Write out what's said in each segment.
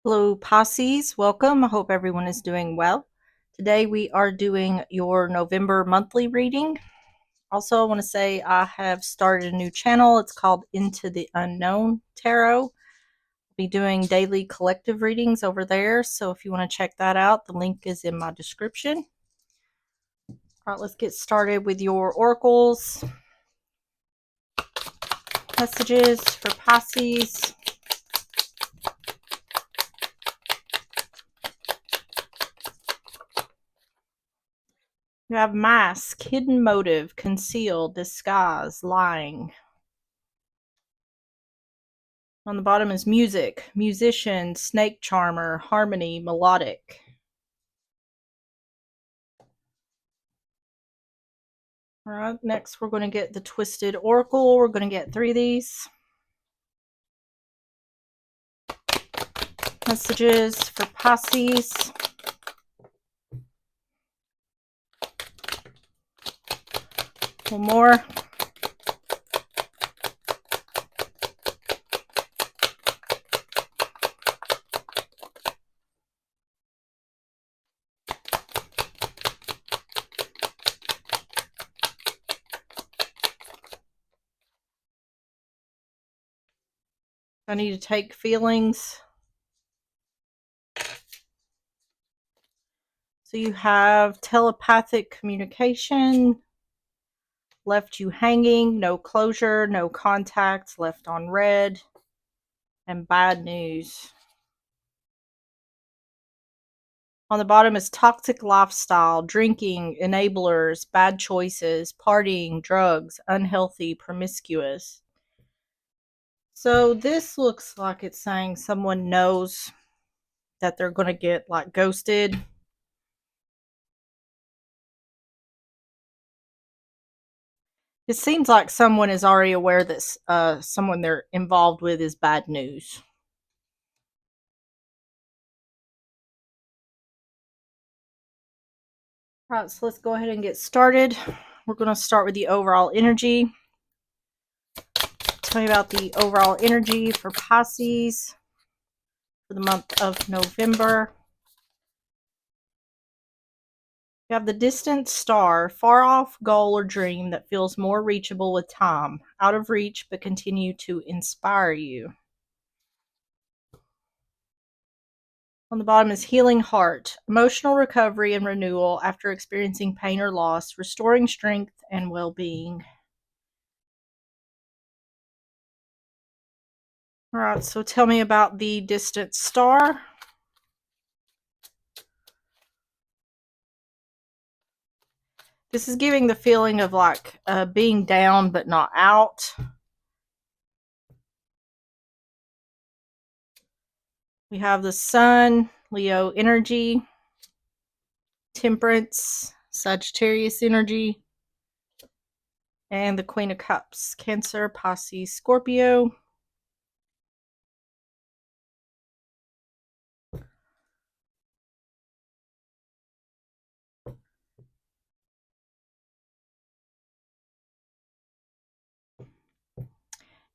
Hello, Pisces. Welcome. I hope everyone is doing well. Today we are doing your November monthly reading. Also, I want to say I have started a new channel. It's called Into the Unknown Tarot. I'll be doing daily collective readings over there. So if you want to check that out, the link is in my description. All right, let's get started with your oracles. Messages for Pisces. You have mask, hidden motive, conceal, disguise, lying. On the bottom is music, musician, snake charmer, harmony, melodic. All right, next we're going to get the Twisted Oracle. We're going to get 3 of these. Messages for Pisces. One more. I need to take feelings. So you have telepathic communication, left you hanging, no closure, no contacts, left on red, and bad news. On the bottom is toxic lifestyle, drinking, enablers, bad choices, partying, drugs, unhealthy, promiscuous. So this looks like it's saying someone knows that they're going to get like ghosted. It seems like someone is already aware that someone they're involved with is bad news. All right, so let's go ahead and get started. We're going to start with the overall energy. Tell me about the overall energy for Pisces for the month of November. You have the distant star, far off goal or dream that feels more reachable with time, out of reach but continue to inspire you. On the bottom is healing heart, emotional recovery and renewal after experiencing pain or loss, restoring strength and well-being. All right, so tell me about the distant star. This is giving the feeling of like being down but not out. We have the sun, Leo energy, Temperance, Sagittarius energy, and the Queen of Cups, Cancer, Pisces, Scorpio.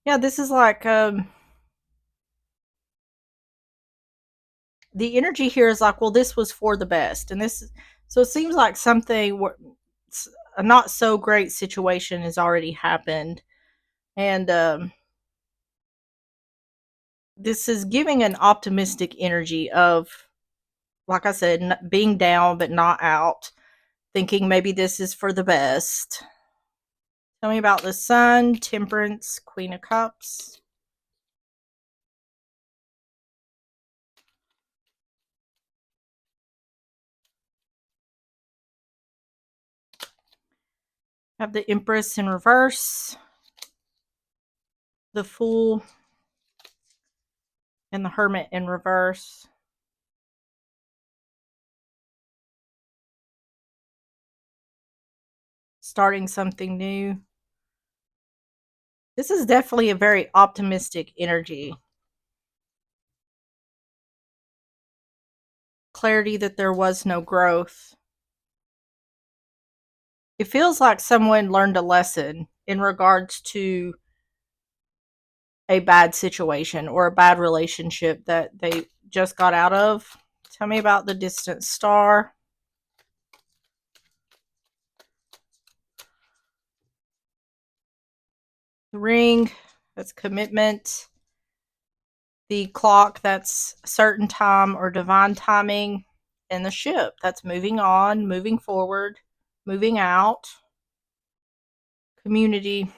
Yeah, this is like the energy here is like, well, this was for the best, and this, so it seems like something, a not so great situation has already happened, and this is giving an optimistic energy of, like I said, being down but not out, thinking maybe this is for the best. Tell me about the sun, Temperance, Queen of Cups. Have the Empress in reverse, the Fool, and the Hermit in reverse. Starting something new. This is definitely a very optimistic energy. Clarity that there was no growth. It feels like someone learned a lesson in regards to a bad situation or a bad relationship that just got out of. Tell me about the distant star. The ring, that's commitment. The clock, that's certain time or divine timing. And the ship, that's moving on, moving forward, moving out. Community.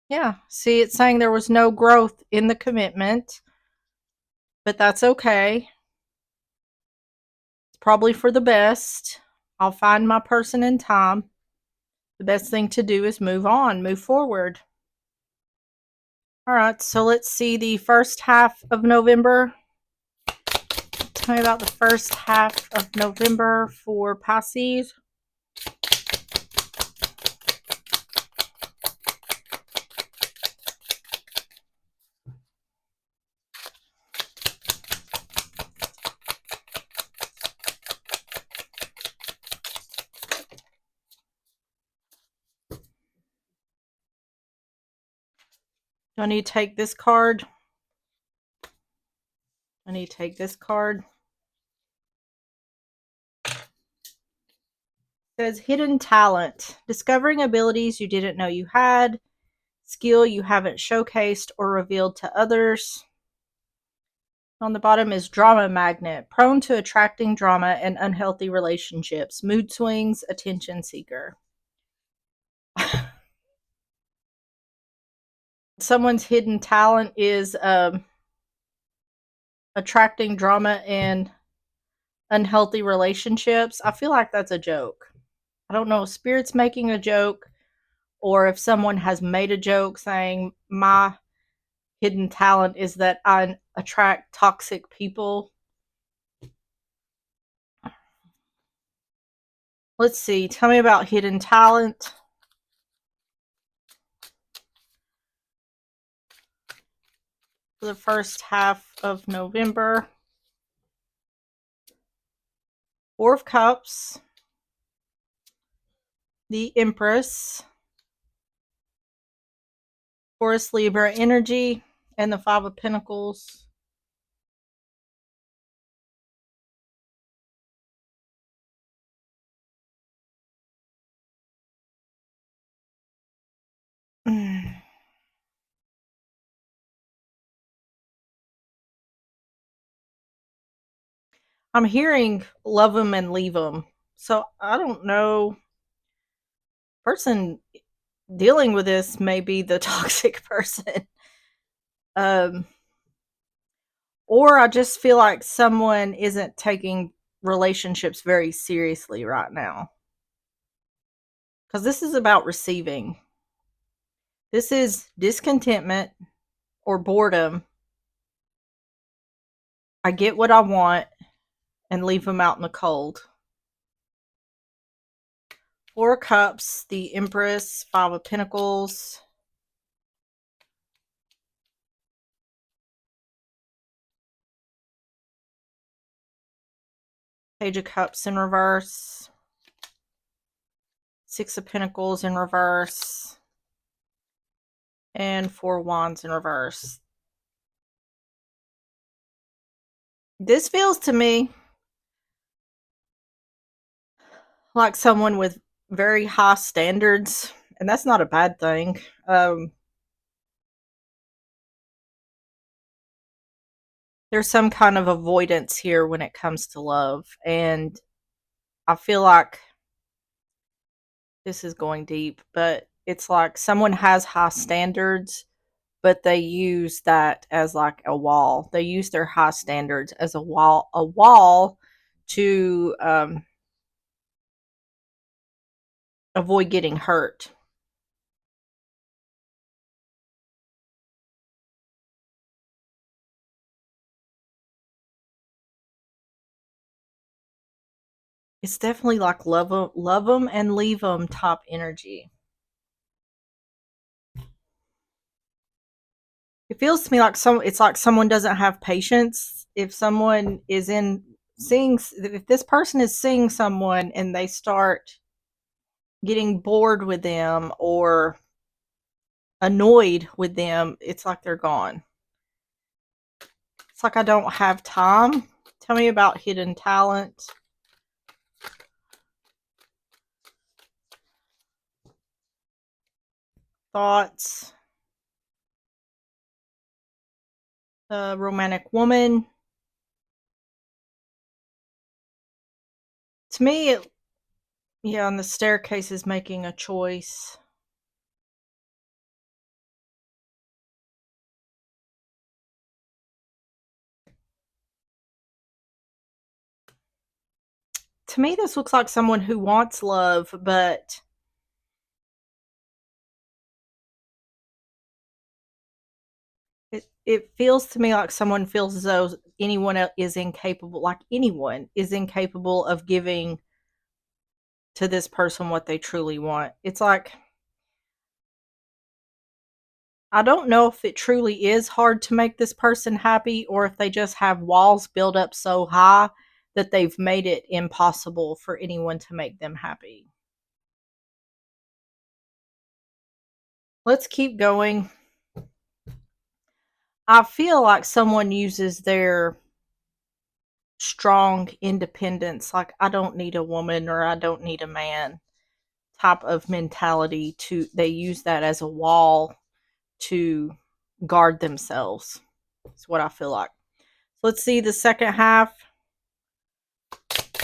Yeah, see, it's saying there was no growth in the commitment, but that's okay. It's probably for the best. I'll find my person in time. The best thing to do is move on, move forward. All right, so let's see the first half of November. Tell me about the first half of November for Pisces. Do I need to take this card? I need to take this card. It says hidden talent. Discovering abilities you didn't know you had. Skill you haven't showcased or revealed to others. On the bottom is drama magnet. Prone to attracting drama and unhealthy relationships. Mood swings. Attention seeker. Someone's hidden talent is attracting drama and unhealthy relationships. I feel like that's a joke. I don't know if Spirit's making a joke or if someone has made a joke saying my hidden talent is that I attract toxic people. Let's see. Tell me about hidden talent. For the first half of November. Four of Cups. The Empress. Taurus Libra energy. And the Five of Pentacles. I'm hearing love them and leave them. So I don't know. Person dealing with this may be the toxic person. Um, or I just feel like someone isn't taking relationships very seriously right now. Because this is about receiving. This is discontentment or boredom. I get what I want and leave them out in the cold. Four of Cups, the Empress, Five of Pentacles. Page of Cups in reverse. Six of Pentacles in reverse. And Four of Wands in reverse. This feels to me like someone with very high standards, and that's not a bad thing. There's some kind of avoidance here when it comes to love, and I feel like this is going deep, but it's like someone has high standards, but they use that as like a wall. They use their high standards as a wall to avoid getting hurt. It's definitely like love them and leave them top energy. It feels to me like it's like someone doesn't have patience. If someone is in seeing, if this person is seeing someone and they start getting bored with them or annoyed with them, it's like they're gone. It's like I don't have time. Tell me about hidden talent. Thoughts. Romantic woman. To me, yeah, on the staircase is making a choice. To me, this looks like someone who wants love, but it feels to me like someone feels as though anyone is incapable, like anyone is incapable of giving to this person what they truly want. It's like, I don't know if it truly is hard to make this person happy or if they just have walls built up so high that they've made it impossible for anyone to make them happy. Let's keep going. I feel like someone uses their strong independence, like I don't need a woman or I don't need a man type of mentality, to they use that as a wall to guard themselves. That's what I feel like. So let's see the second half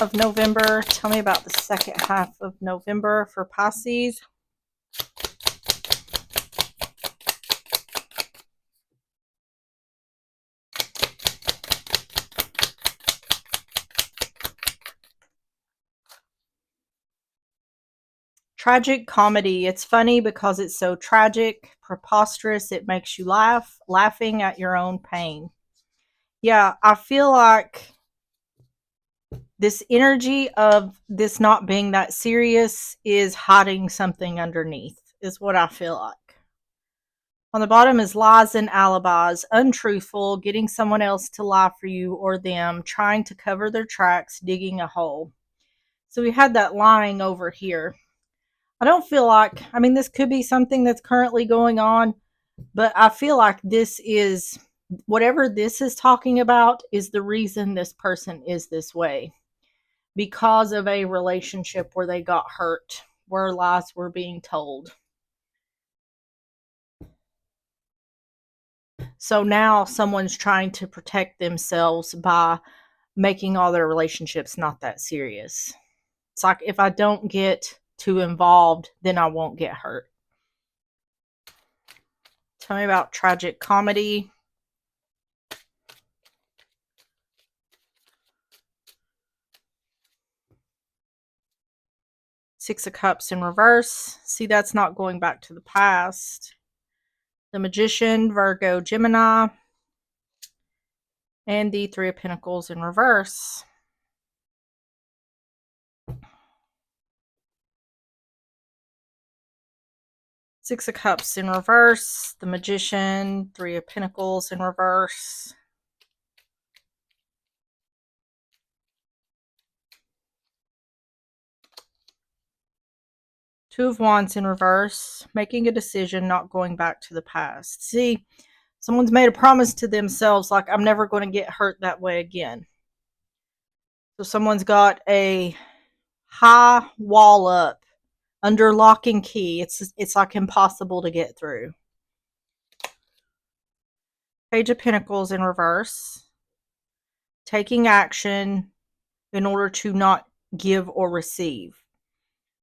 of November. Tell me about the second half of November for Pisces. Tragic comedy. It's funny because it's so tragic, preposterous, it makes you laugh, laughing at your own pain. Yeah, I feel like this energy of this not being that serious is hiding something underneath, is what I feel like. On the bottom is lies and alibis, untruthful, getting someone else to lie for you or them, trying to cover their tracks, digging a hole. So we had that lying over here. I don't feel like, I mean, this could be something that's currently going on, but I feel like this is, whatever this is talking about, is the reason this person is this way. Because of a relationship where they got hurt, where lies were being told. So now someone's trying to protect themselves by making all their relationships not that serious. It's like, if I don't get too involved, then I won't get hurt. Tell me about tragic comedy. Six of Cups in reverse. See, that's not going back to the past. The Magician, Virgo, Gemini. And the Three of Pentacles in reverse. Six of Cups in reverse, the Magician, Three of Pentacles in reverse. Two of Wands in reverse, making a decision, not going back to the past. See, someone's made a promise to themselves, like, I'm never going to get hurt that way again. So someone's got a high wall up under lock and key. It's like impossible to get through. Page of Pentacles in reverse. Taking action in order to not give or receive.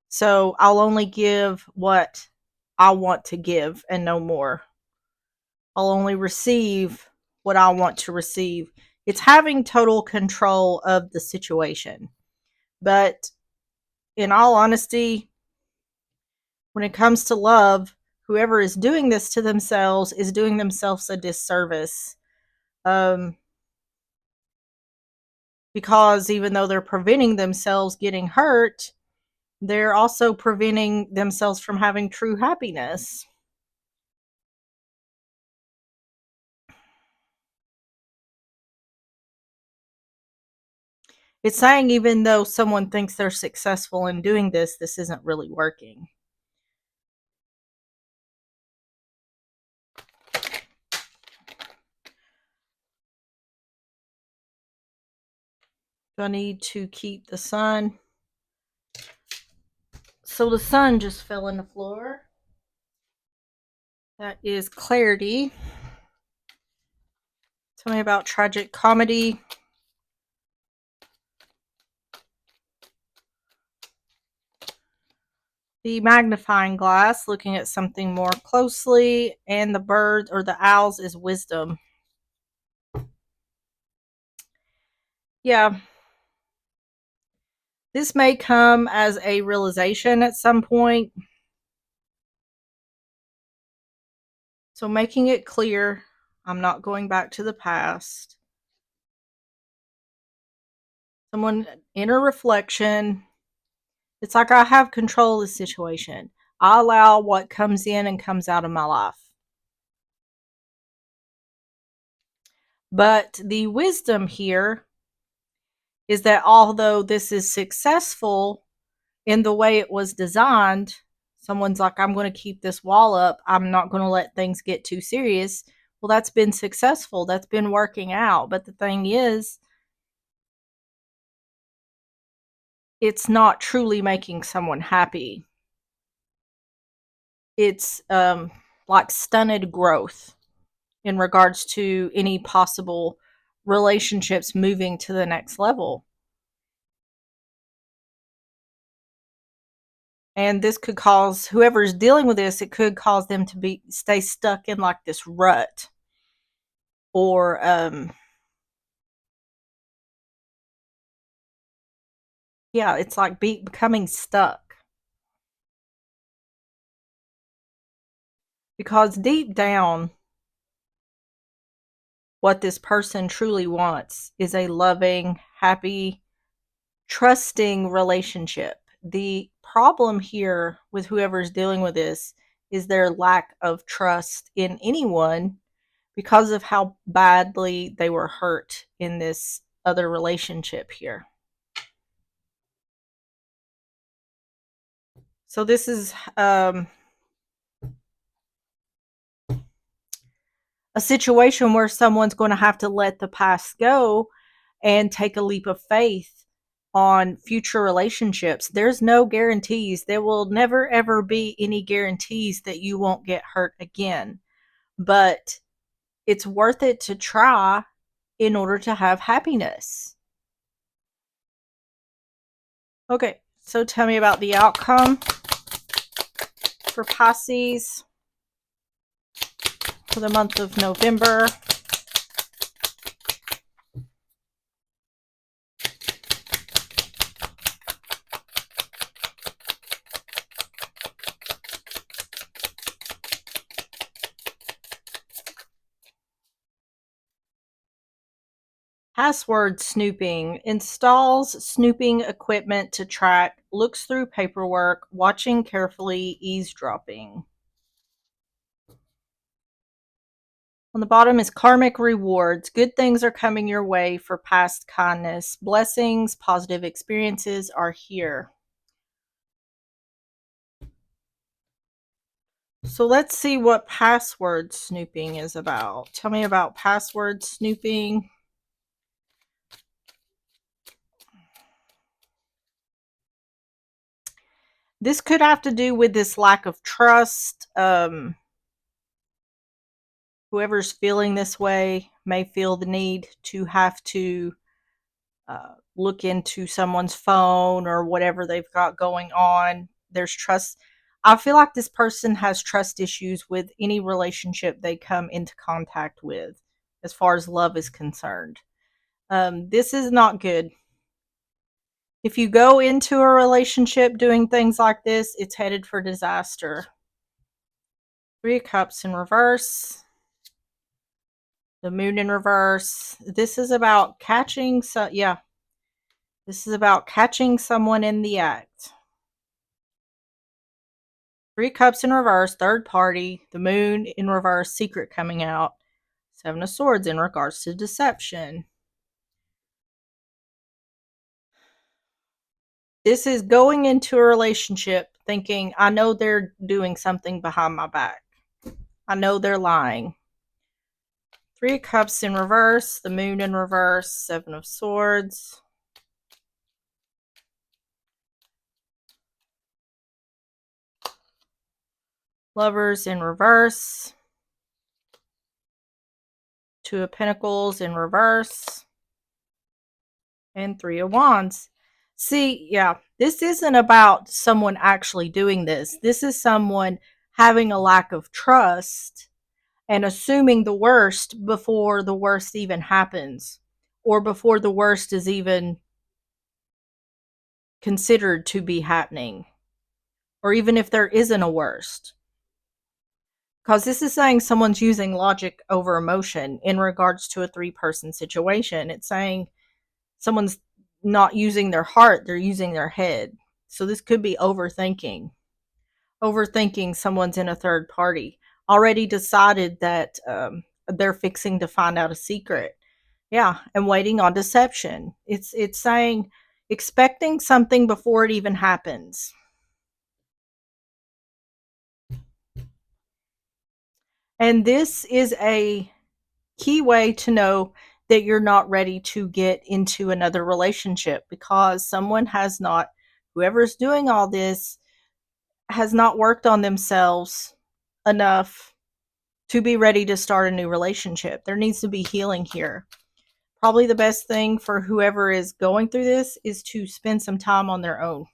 So I'll only give what I want to give and no more. I'll only receive what I want to receive. It's having total control of the situation. But in all honesty, when it comes to love, whoever is doing this to themselves is doing themselves a disservice. Because even though they're preventing themselves getting hurt, they're also preventing themselves from having true happiness. It's saying even though someone thinks they're successful in doing this, this isn't really working. Do I need to keep the sun? So the sun just fell in the floor. That is clarity. Tell me about tragic comedy. The magnifying glass, looking at something more closely, and the birds or the owls is wisdom. Yeah, this may come as a realization at some point. So making it clear, I'm not going back to the past. Someone inner reflection. It's like I have control of the situation. I allow what comes in and comes out of my life. But the wisdom here is that although this is successful in the way it was designed, someone's like, I'm going to keep this wall up. I'm not going to let things get too serious. Well, that's been successful. That's been working out. But the thing is, it's not truly making someone happy. It's like stunted growth in regards to any possible relationships moving to the next level. And this could cause whoever's dealing with this, it could cause them to stay stuck in like this rut, or yeah, it's like becoming stuck. Because deep down, what this person truly wants is a loving, happy, trusting relationship. The problem here with whoever's dealing with this is their lack of trust in anyone because of how badly they were hurt in this other relationship here. So this is a situation where someone's going to have to let the past go and take a leap of faith on future relationships. There's no guarantees. There will never ever be any guarantees that you won't get hurt again. But it's worth it to try in order to have happiness. Okay, so tell me about the outcome for Pisces for the month of November. Password snooping. Installs snooping equipment to track, looks through paperwork, watching carefully, eavesdropping. On the bottom is karmic rewards. Good things are coming your way for past kindness. Blessings, positive experiences are here. So let's see what password snooping is about. Tell me about password snooping. This could have to do with this lack of trust. Whoever's feeling this way may feel the need to have to look into someone's phone or whatever they've got going on. There's trust. I feel like this person has trust issues with any relationship they come into contact with, as far as love is concerned. This is not good. If you go into a relationship doing things like this, it's headed for disaster. 3 of Cups in reverse. The Moon in reverse. This is about catching. This is about catching someone in the act. 3 Cups in reverse, third party. The Moon in reverse, secret coming out. 7 of Swords in regards to deception. This is going into a relationship thinking, I know they're doing something behind my back. I know they're lying. 3 of Cups in reverse, the Moon in reverse, 7 of Swords. Lovers in reverse. Two of Pentacles in reverse. And Three of Wands. See, yeah, this isn't about someone actually doing this. This is someone having a lack of trust and assuming the worst before the worst even happens, or before the worst is even considered to be happening, or even if there isn't a worst. Because this is saying someone's using logic over emotion in regards to a three-person situation. It's saying someone's not using their heart, they're using their head. So this could be overthinking. Overthinking someone's in a third party. Already decided that they're fixing to find out a secret. Yeah, and waiting on deception. It's saying expecting something before it even happens. And this is a key way to know that you're not ready to get into another relationship, because someone has not, whoever's doing all this, has not worked on themselves enough to be ready to start a new relationship. There needs to be healing here. Probably the best thing for whoever is going through this is to spend some time on their own.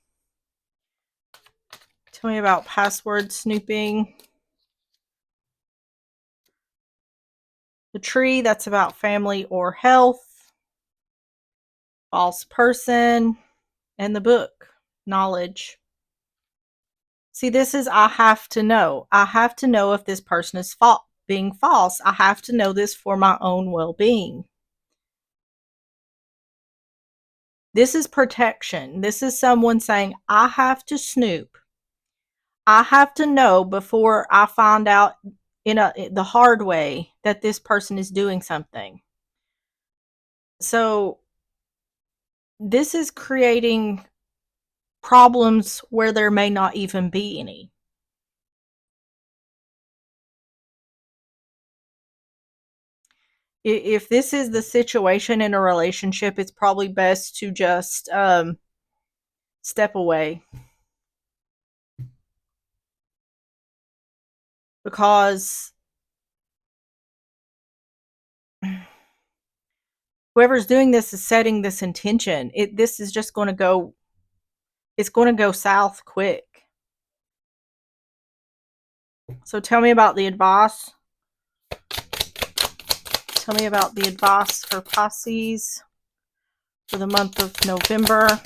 Tell me about password snooping. The Tree, that's about family or health. False person. And the Book, knowledge. See, this is I have to know. I have to know if this person is being false. I have to know this for my own well-being. This is protection. This is someone saying, I have to snoop. I have to know before I find out the hard way that this person is doing something. So this is creating problems where there may not even be any. If this is the situation in a relationship, it's probably best to just step away. Because whoever's doing this is setting this intention. This is just going to go, it's going to go south quick. So tell me about the advice. Tell me about the advice for Pisces for the month of November.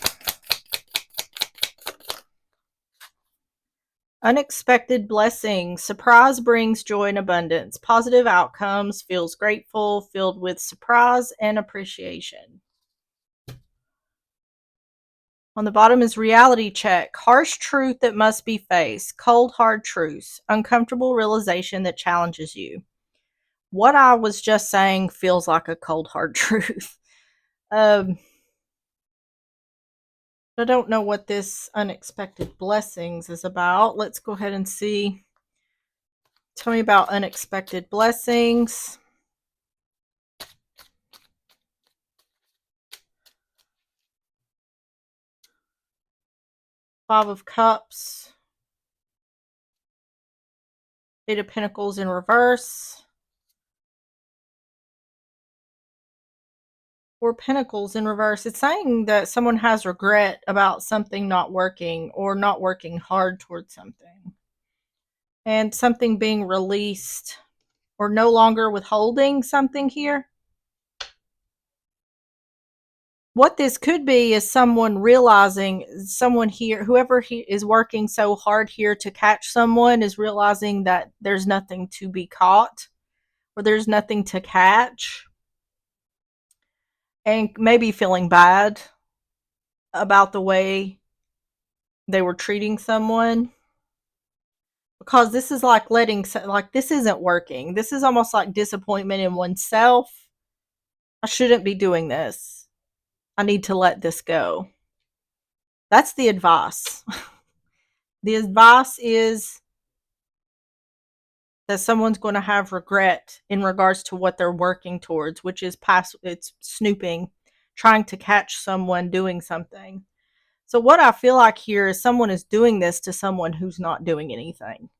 Unexpected blessings. Surprise brings joy and abundance. Positive outcomes. Feels grateful. Filled with surprise and appreciation. On the bottom is reality check. Harsh truth that must be faced. Cold, hard truths. Uncomfortable realization that challenges you. What I was just saying feels like a cold, hard truth. I don't know what this unexpected blessings is about. Let's go ahead and see. Tell me about unexpected blessings. Five of Cups. Eight of Pentacles in reverse. Four Pentacles in reverse. It's saying that someone has regret about something not working or not working hard towards something. And something being released or no longer withholding something here. What this could be is someone realizing, someone here, whoever is working so hard here to catch someone is realizing that there's nothing to be caught or there's nothing to catch. And maybe feeling bad about the way they were treating someone. Because this is like like this isn't working. This is almost like disappointment in oneself. I shouldn't be doing this. I need to let this go. That's the advice. The advice is that someone's going to have regret in regards to what they're working towards, which is it's snooping, trying to catch someone doing something. So what I feel like here is someone is doing this to someone who's not doing anything.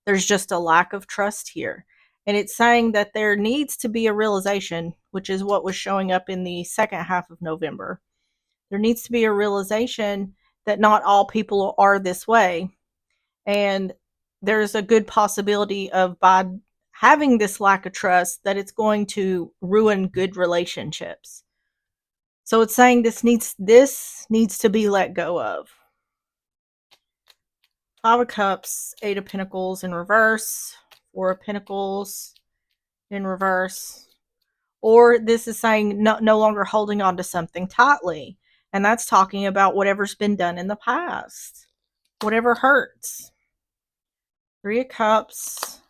There's just a lack of trust here. And it's saying that there needs to be a realization, which is what was showing up in the second half of November. There needs to be a realization that not all people are this way. And there's a good possibility of, by having this lack of trust, that it's going to ruin good relationships. So it's saying this needs to be let go of. Five of Cups, Eight of Pentacles in reverse, Four of Pentacles in reverse. Or this is saying no longer holding on to something tightly. And that's talking about whatever's been done in the past. Whatever hurts. Three of Cups,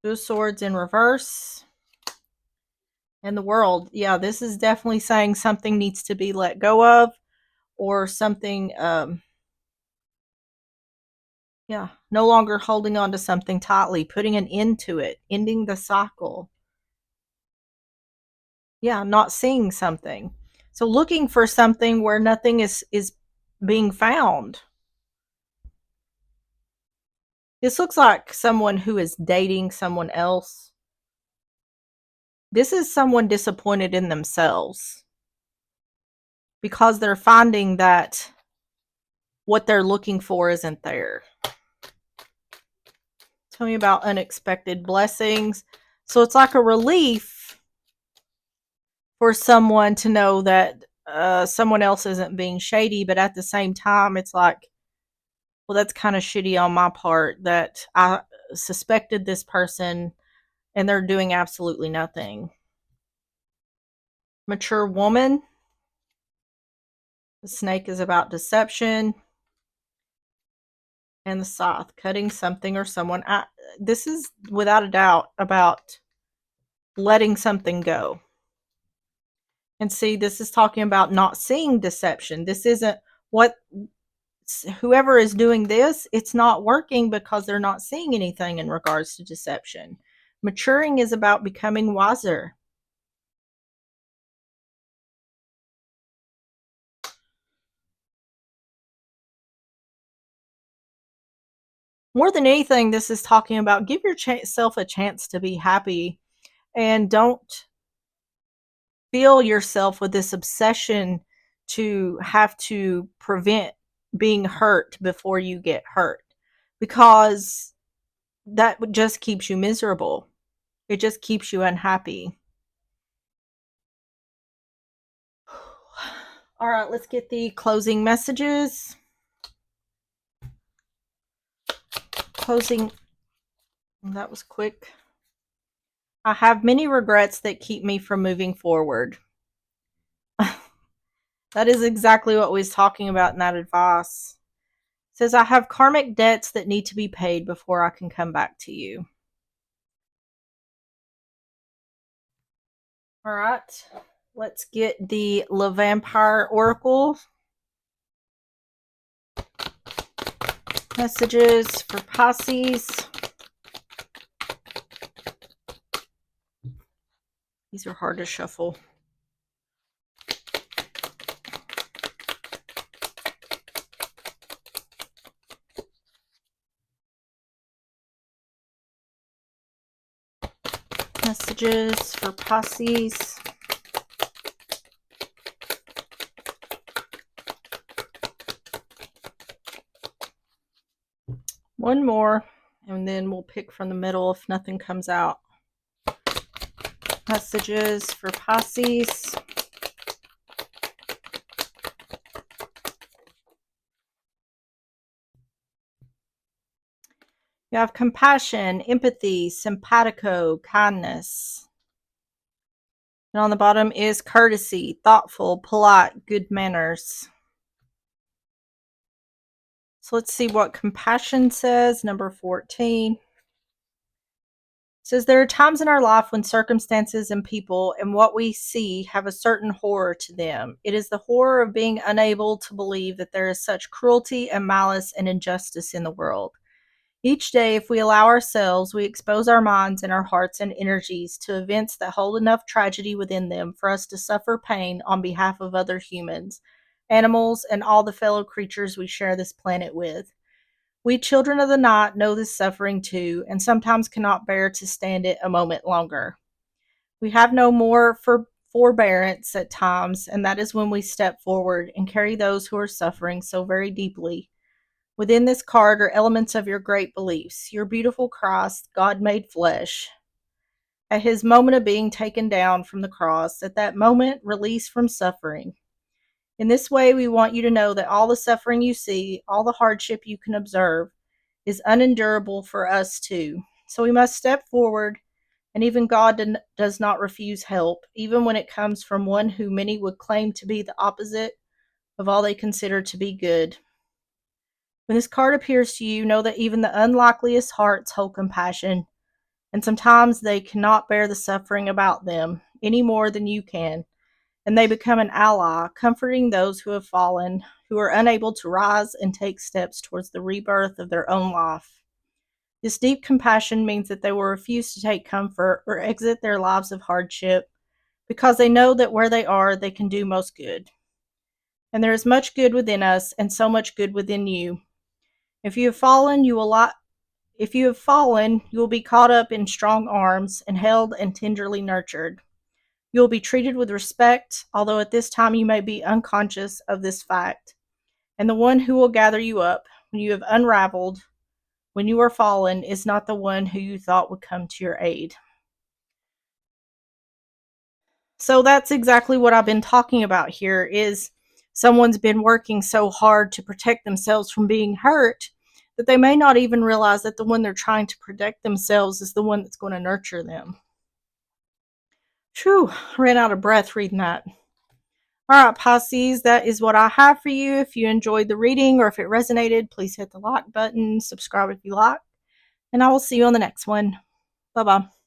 Two of Swords in reverse, and the World. Yeah, this is definitely saying something needs to be let go of, or something, no longer holding on to something tightly, putting an end to it, ending the cycle. Yeah, not seeing something. So looking for something where nothing is being found. This looks like someone who is dating someone else. This is someone disappointed in themselves because they're finding that what they're looking for isn't there. Tell me about unexpected blessings. So it's like a relief for someone to know that someone else isn't being shady, but at the same time, it's like, well, that's kind of shitty on my part that I suspected this person and they're doing absolutely nothing. Mature woman. The Snake is about deception. And the Scythe, cutting something or someone. This is without a doubt about letting something go. And see, this is talking about not seeing deception. This isn't what whoever is doing this, it's not working because they're not seeing anything in regards to deception. Maturing is about becoming wiser. More than anything, this is talking about give yourself a chance to be happy, and don't feel yourself with this obsession to have to prevent being hurt before you get hurt, because that just keeps you miserable. It just keeps you unhappy. All right, let's get the closing messages. Closing. That was quick. I have many regrets that keep me from moving forward. That is exactly what we was talking about in that advice. It says, I have karmic debts that need to be paid before I can come back to you. All right, let's get the Le Vampire Oracle. Messages for Pisces. These are hard to shuffle. Messages for Pisces. One more, and then we'll pick from the middle if nothing comes out. Messages for Pisces. You have compassion, empathy, simpatico, kindness. And on the bottom is courtesy, thoughtful, polite, good manners. So let's see what compassion says. Number 14. It says, there are times in our life when circumstances and people and what we see have a certain horror to them. It is the horror of being unable to believe that there is such cruelty and malice and injustice in the world. Each day, if we allow ourselves, we expose our minds and our hearts and energies to events that hold enough tragedy within them for us to suffer pain on behalf of other humans, animals, and all the fellow creatures we share this planet with. We children of the night know this suffering too, and sometimes cannot bear to stand it a moment longer. We have no more forbearance at times, and that is when we step forward and carry those who are suffering so very deeply. Within this card are elements of your great beliefs, your beautiful Christ, God made flesh. At his moment of being taken down from the cross, at that moment, released from suffering. In this way, we want you to know that all the suffering you see, all the hardship you can observe, is unendurable for us too. So we must step forward, and even God does not refuse help, even when it comes from one who many would claim to be the opposite of all they consider to be good. When this card appears to you, know that even the unlikeliest hearts hold compassion, and sometimes they cannot bear the suffering about them any more than you can, and they become an ally, comforting those who have fallen, who are unable to rise and take steps towards the rebirth of their own life. This deep compassion means that they will refuse to take comfort or exit their lives of hardship because they know that where they are, they can do most good. And there is much good within us and so much good within you. If you have fallen, you will be caught up in strong arms and held and tenderly nurtured. You will be treated with respect, although at this time you may be unconscious of this fact. And the one who will gather you up when you have unraveled, when you are fallen, is not the one who you thought would come to your aid. So that's exactly what I've been talking about here is someone's been working so hard to protect themselves from being hurt that they may not even realize that the one they're trying to protect themselves is the one that's going to nurture them. Phew, ran out of breath reading that. All right, Pisces, that is what I have for you. If you enjoyed the reading or if it resonated, please hit the like button, subscribe if you like, and I will see you on the next one. Bye-bye.